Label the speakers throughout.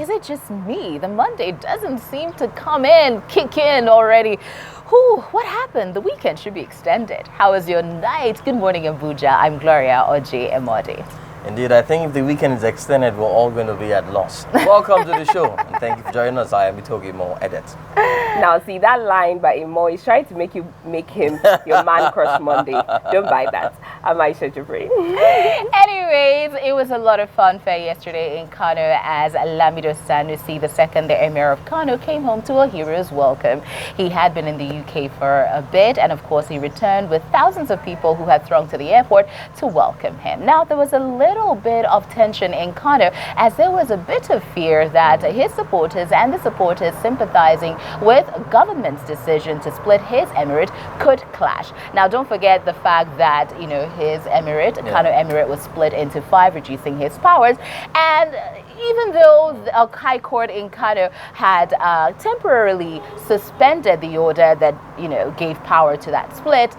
Speaker 1: is it just me? The Monday doesn't seem to kick in already. What happened? The weekend should be extended. How was your night? Good morning, Abuja. I'm Gloria Orji-Emodi.
Speaker 2: Indeed, I think if the weekend is extended, we're all going to be at loss. Welcome to the show, and thank you for joining us. I am Itohoimo Edet.
Speaker 3: Now, see, that line by Imo is trying to make him your man crush Monday. Don't buy that. I'm Aisha Jibrin.
Speaker 1: Anyways, it was a lot of funfair yesterday in Kano as Lamido Sanusi, the second the Emir of Kano, came home to a hero's welcome. He had been in the UK for a bit, and of course he returned with thousands of people who had thronged to the airport to welcome him. Now, there was a little bit of tension in Kano as there was a bit of fear that his supporters and the supporters sympathizing with government's decision to split his emirate could clash. Now, don't forget the fact that, his emirate, Kano Emirate, was split into 5, reducing his powers. And even though the High Court in Kano had temporarily suspended the order that, gave power to that split,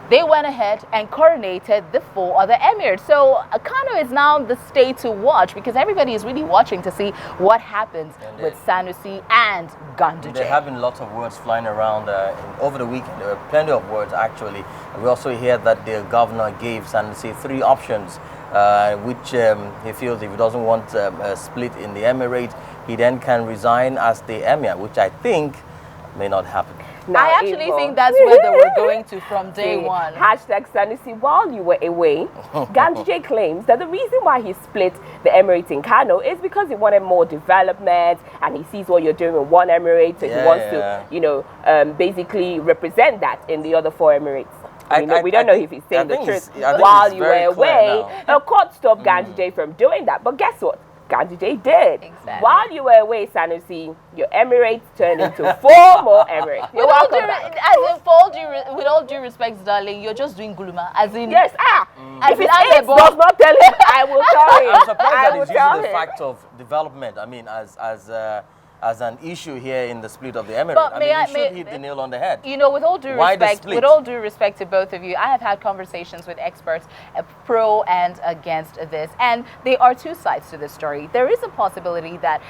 Speaker 1: they went ahead and coronated the 4 other emirs. So Kano is now the state to watch because everybody is really watching to see what happens with Sanusi and Ganduje.
Speaker 2: There have been lots of words flying around over the weekend. There were plenty of words, actually. We also hear that the governor gave Sanusi 3 options, which he feels if he doesn't want a split in the emirate, he then can resign as the emir, which I think may not happen.
Speaker 1: Now, I actually think that's where they were going to from day one.
Speaker 3: Hashtag Sanusi, while you were away, Ganduje claims that the reason why he split the emirate in Kano is because he wanted more development and he sees what you're doing with one emirate, so he wants to, basically represent that in the other 4 emirates. We don't know if he's saying the truth. While you were away, a court stopped Ganduje from doing that. But guess what? Ganduje did.
Speaker 1: Exactly.
Speaker 3: While you were away, Sanusi, your emirates turned into 4 more emirates. You're welcome back.
Speaker 1: With all due respect, darling, you're just doing guluma. As in,
Speaker 3: yes,
Speaker 1: as
Speaker 3: if it does not tell him, I will tell him.
Speaker 2: I'm surprised that he's using the fact of development, as an issue here in the split of the emirate.
Speaker 1: But
Speaker 2: you should hit the nail on the head.
Speaker 1: With all due respect to both of you, I have had conversations with experts pro and against this, and there are 2 sides to this story. There is a possibility that,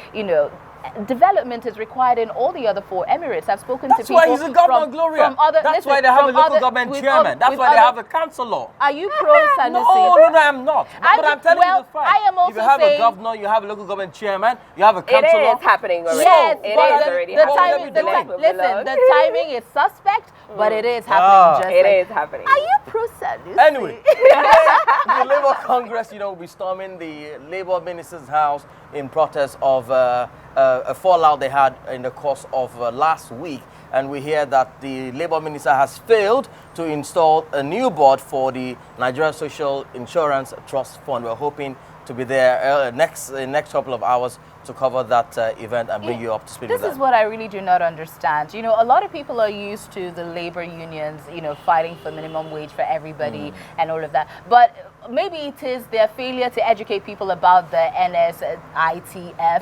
Speaker 1: development is required in all the other 4 emirates. I've spoken to people.
Speaker 2: That's why he's a governor, Gloria. That's why they have a local government chairman. That's why they have a councillor.
Speaker 1: Are you pro Sanusi?
Speaker 2: No, I'm not. But I'm telling you the fact.
Speaker 1: I am also
Speaker 2: if you have a governor, you have a local government chairman, you have a councillor.
Speaker 3: It is happening already.
Speaker 1: Yes,
Speaker 3: it is already happening.
Speaker 1: The timing is suspect, but it is happening.
Speaker 3: It is happening.
Speaker 1: Are you pro Sanusi?
Speaker 2: Anyway, the Labour Congress, will be storming the Labour minister's house in protest of a fallout they had in the course of last week. And we hear that the Labour minister has failed to install a new board for the Nigerian Social Insurance Trust Fund. We're hoping to be there next couple of hours to cover that event and bring you up to speed with that.
Speaker 1: This is what I really do not understand. A lot of people are used to the labor unions, fighting for minimum wage for everybody and all of that. But maybe it is their failure to educate people about the NSITF,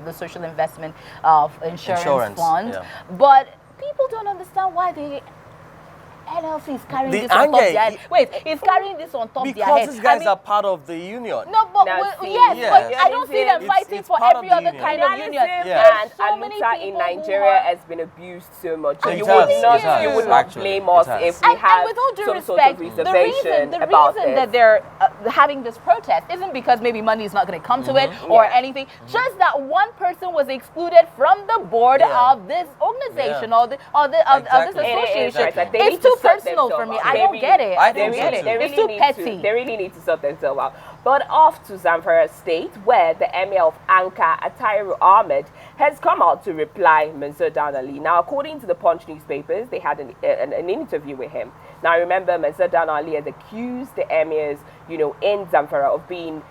Speaker 1: the Social Investment of Insurance Fund. Yeah. But people don't understand why the NLC is carrying this on top of their head. Wait, he's carrying this on top of their head.
Speaker 2: Because these guys are part of the union.
Speaker 1: No, but but I don't see them fighting for every other kind of union.
Speaker 3: And Aluta in Nigeria has been abused so much. So you would not blame us if we have some sort of reservation about it.
Speaker 1: The reason that they're having this protest isn't because maybe money is not going to come to it or anything. Just that one person was excluded from the board of this organization or this association. It's too personal for me. I don't get it.
Speaker 3: It's too petty. They really need to sort themselves out. But off to Zamfara State, where the Emir of Anka, Atairu Ahmed, has come out to reply Mansur Dan Ali. Now, according to the Punch newspapers, they had an interview with him. Now, remember, Mansur Dan Ali has accused the emirs, in Zamfara of being,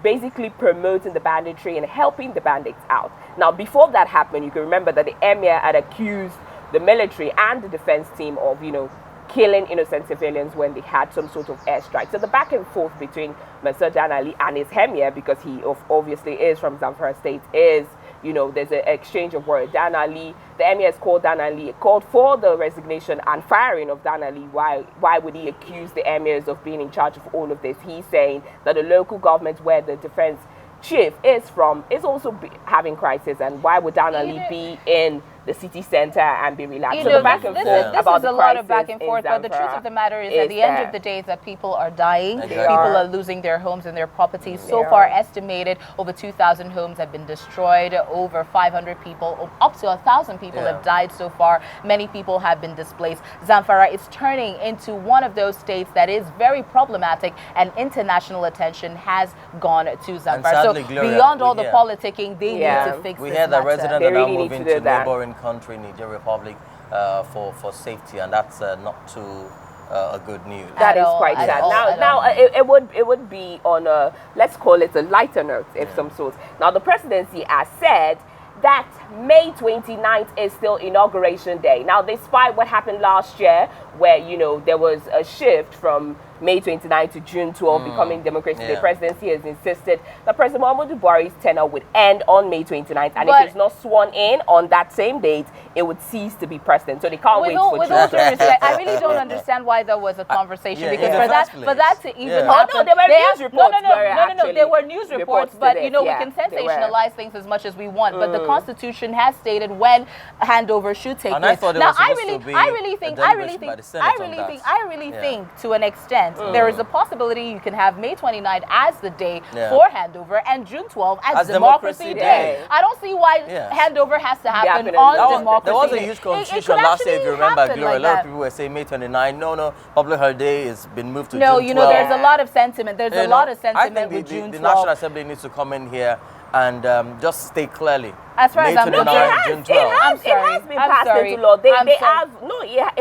Speaker 3: basically promoting the banditry and helping the bandits out. Now, before that happened, you can remember that the emir had accused the military and the defense team of, killing innocent civilians when they had some sort of airstrike. So the back and forth between Mansur Dan Ali and his emir, because he obviously is from Zamfara State, is, there's an exchange of words. Dan Ali, the emir has called Dan Ali, called for the resignation and firing of Dan Ali. Why would he accuse the emirs of being in charge of all of this? He's saying that the local government where the defense chief is also having crisis, and why would Danali be in the city center and be relaxed? So the back and forth about
Speaker 1: this is a lot of back and forth, but the truth of the matter is, at the end of the day, that people are dying, people are losing their homes and their properties. So far, estimated over 2,000 homes have been destroyed, over 500 people, up to 1,000 people have died so far. Many people have been displaced. Zamfara is turning into one of those states that is very problematic, and international attention has gone to Zamfara.
Speaker 2: Sadly,
Speaker 1: So
Speaker 2: Gloria,
Speaker 1: beyond all the politicking, they need to fix this
Speaker 2: We hear that residents are now moving to neighboring country, Niger Republic, for safety, and that's not too good news.
Speaker 3: That is quite sad. Now, it would be on a, let's call it a lighter note, of some sort. Now, the presidency has said that May 29th is still inauguration day. Now, despite what happened last year, where, you know, there was a shift from May 29th to June 12 becoming Democratic Day, presidency has insisted that President Muhammadu Buhari's tenure would end on May 29th, and if he's not sworn in on that same date, it would cease to be president. So they can't wait for
Speaker 1: With all due respect, I really don't understand why there was a conversation, because for that to even happen,
Speaker 3: no, there were news reports.
Speaker 1: No, there were news reports, but you know, we can sensationalize things as much as we want, but the Constitution has stated when handover should take place. Now, I really think, to an extent, there is a possibility you can have May 29th as the day for handover and June 12th as Democracy Day. I don't see why handover has to happen on Democracy Day.
Speaker 2: There was a huge confusion last year, if you remember, Gloria. A lot of people were saying May 29. No, public holiday has been moved to June 12.
Speaker 1: No, you know, there's a lot of sentiment. There's a lot of sentiment with June 12.
Speaker 2: The National Assembly needs to come in here and just state clearly.
Speaker 1: As far as I'm concerned,
Speaker 2: June 12.
Speaker 3: It has been passed into law. It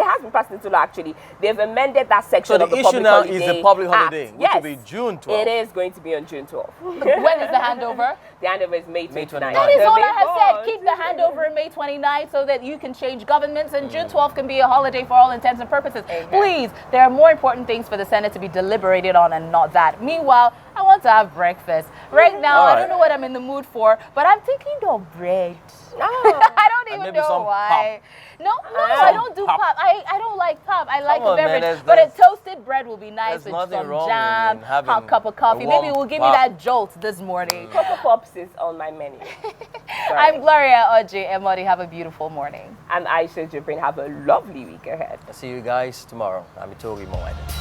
Speaker 3: has been passed into law, actually. They've amended that section of the public holiday.
Speaker 2: So the issue now is the public holiday, which will be June 12.
Speaker 3: It is going to be on June 12.
Speaker 1: When is the handover?
Speaker 3: The handover is May 29.
Speaker 1: That is all I have said. Keep the handover in May 29 so that you can change governments, and June 12 can be a holiday for all intents and purposes. Please, there are more important things for the Senate to be deliberated on and not that. Meanwhile, I want to have breakfast. Right now, I don't know what I'm in the mood for, but I'm thinking of bread. I don't even know why. No, I don't do pop. I don't like pop. I like a beverage, but a toasted bread will be nice with some jam, hot cup of coffee. Maybe it will give me that jolt this morning.
Speaker 3: Cocoa Pops is on my menu.
Speaker 1: I'm Gloria Orji-Emodi. Have a beautiful morning.
Speaker 3: I'm Aisha Jibrin. Have a lovely week ahead.
Speaker 2: I'll see you guys tomorrow. I'm Itohoimo Edet.